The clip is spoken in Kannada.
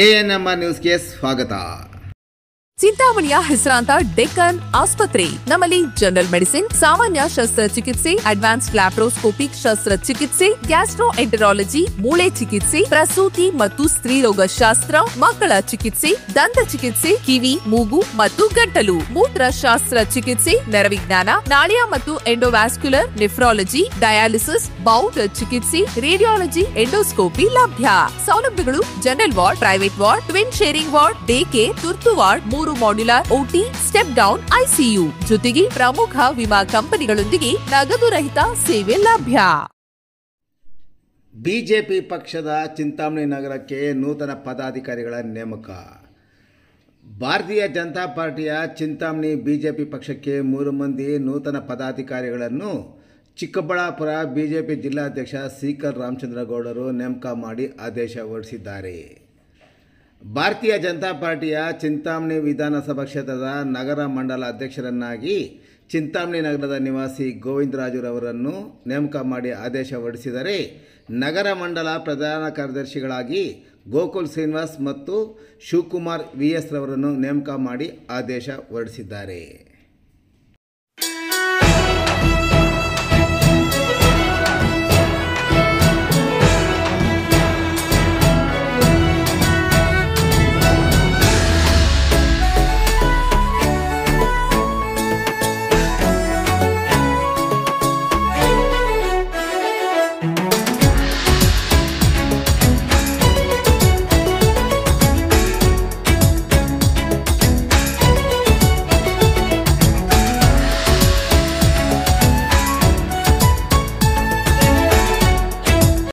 ಎಎನ್ಎಂಆರ್ ನ್ಯೂಸ್ಗೆ ಸ್ವಾಗತ. ಚಿಂತಾಮಣಿಯ ಹೆಸರಾಂತ ಡೆಕ್ಕನ್ ಆಸ್ಪತ್ರೆ. ನಮ್ಮಲ್ಲಿ ಜನರಲ್ ಮೆಡಿಸಿನ್, ಸಾಮಾನ್ಯ ಶಸ್ತ್ರಚಿಕಿತ್ಸೆ, ಅಡ್ವಾನ್ಸ್ಡ್ ಲ್ಯಾಪ್ರೋಸ್ಕೋಪಿಕ್ ಶಸ್ತ್ರಚಿಕಿತ್ಸೆ, ಗ್ಯಾಸ್ಟ್ರೋಎಂಟರಾಲಜಿ, ಮೂಳೆ ಚಿಕಿತ್ಸೆ, ಪ್ರಸೂತಿ ಮತ್ತು ಸ್ತ್ರೀರೋಗ ಶಾಸ್ತ್ರ, ಮಕ್ಕಳ ಚಿಕಿತ್ಸೆ, ದಂತ ಚಿಕಿತ್ಸೆ, ಕಿವಿ, ಮೂಗು ಮತ್ತು ಗಂಟಲು, ಮೂತ್ರಶಾಸ್ತ್ರ ಚಿಕಿತ್ಸೆ, ನರವಿಜ್ಞಾನ, ನಾಳಿಯ ಮತ್ತು ಎಂಡೋವ್ಯಾಸ್ಕ್ಯುಲರ್, ನೆಫ್ರಾಲಜಿ, ಡಯಾಲಿಸಿಸ್, ಬೌಲ್ ಚಿಕಿತ್ಸೆ, ರೇಡಿಯಾಲಜಿ, ಎಂಡೋಸ್ಕೋಪಿ ಲಭ್ಯ. ಸೌಲಭ್ಯಗಳು: general ward, private ward, twin sharing ward, day care, ತುರ್ತು ward, 3 modular OT, step down ICU, ಜೊತೆಗೆ ಪ್ರಮುಖ ವಿಮಾ ಕಂಪನಿಗಳೊಂದಿಗೆ ನಗದು ರಹಿತ ಸೇವೆ ಲಭ್ಯ. ಬಿಜೆಪಿ ಪಕ್ಷದ ಚಿಂತಾಮಣಿ ನಗರಕ್ಕೆ ನೂತನ ಪದಾಧಿಕಾರಿಗಳ ನೇಮಕ. ಭಾರತೀಯ ಜನತಾ ಪಾರ್ಟಿಯ ಚಿಂತಾಮಣಿ ಬಿಜೆಪಿ ಪಕ್ಷಕ್ಕೆ 3 ಮಂದಿ ನೂತನ ಪದಾಧಿಕಾರಿಗಳನ್ನು ಚಿಕ್ಕಬಳ್ಳಾಪುರ ಬಿಜೆಪಿ ಜಿಲ್ಲಾಧ್ಯಕ್ಷ ಸೀಕರ್ ರಾಮಚಂದ್ರಗೌಡರು ನೇಮಕ ಮಾಡಿ ಆದೇಶ ಹೊರಡಿಸಿದ್ದಾರೆ. ಭಾರತೀಯ ಜನತಾ ಪಾರ್ಟಿಯ ಚಿಂತಾಮಣಿ ವಿಧಾನಸಭಾ ಕ್ಷೇತ್ರದ ನಗರ ಮಂಡಲ ಅಧ್ಯಕ್ಷರನ್ನಾಗಿ ಚಿಂತಾಮಣಿ ನಗರದ ನಿವಾಸಿ ಗೋವಿಂದರಾಜುರವರನ್ನು ನೇಮಕ ಮಾಡಿ ಆದೇಶ ಹೊರಡಿಸಿದರೆ, ನಗರ ಮಂಡಲ ಪ್ರಧಾನ ಕಾರ್ಯದರ್ಶಿಗಳಾಗಿ ಗೋಕುಲ್ ಶ್ರೀನಿವಾಸ್ ಮತ್ತು ಶಿವಕುಮಾರ್ ವಿಎಸ್ ರವರನ್ನು ನೇಮಕ ಮಾಡಿ ಆದೇಶ ಹೊರಡಿಸಿದ್ದಾರೆ.